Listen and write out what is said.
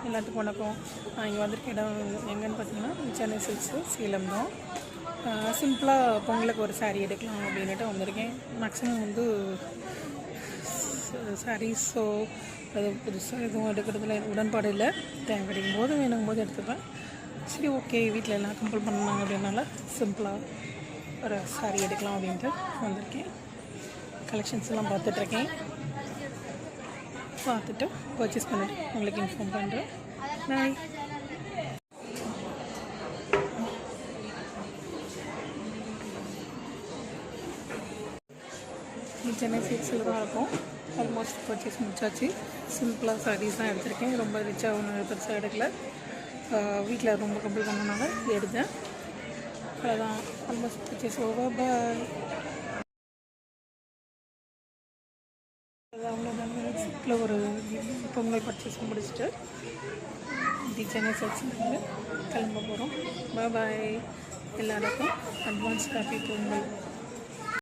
எல்லாத்துக்கும் வணக்கம். இங்கே வந்திருக்க இடம் எங்கன்னு பார்த்தீங்கன்னா சென்னை சில்க்ஸு சேலம் தான். சிம்பிளாக பொங்கலுக்கு ஒரு சாரீ எடுக்கலாம் அப்படின்ட்டு வந்திருக்கேன். மேக்ஸிமம் வந்து சாரீஸோ அது புதுசாக எதுவும் எடுக்கிறதுல உடன்பாடு இல்லை. டைம் கிடைக்கும் போது வேணுங்கும் போது எடுத்துப்பேன். சரி ஓகே, வீட்டில் எல்லாம் கம்பல் பண்ணாங்க அப்படின்னால சிம்பிளாக ஒரு சாரீ எடுக்கலாம் அப்படின்ட்டு வந்திருக்கேன். கலெக்ஷன்ஸ் எல்லாம் பார்த்துட்ருக்கேன். பார்த்துட்டு பர்ச்சேஸ் பண்ணிவிட்டு உங்களுக்கு இன்ஃபார்ம் பண்ணுறேன். பாய். சென்னை சில்க்ஸில் தான் இருக்கும். ஆல்மோஸ்ட் பர்ச்சேஸ் முடிச்சாச்சு. சிம்பிளாக சாரீஸ் தான் எடுத்திருக்கேன். ரொம்ப ரிச்சாக ஒன்று பெருசாக எடுக்கல. வீட்டில் ரொம்ப கம்பல் பண்ணனால எடுத்தேன். அதான் ஆல்மோஸ்ட் பர்ச்சேஸ் ஓவர். பாய். அவ்வளோதான். சிம்பிளில் ஒரு பொங்கல் பர்ச்சேஸ் முடிச்சுட்டு சென்னை சில்க்ஸ்லேருந்து கிளம்ப போகிறோம். பாய். எல்லாருக்கும் அட்வான்ஸ் ஹாப்பி பொங்கல்.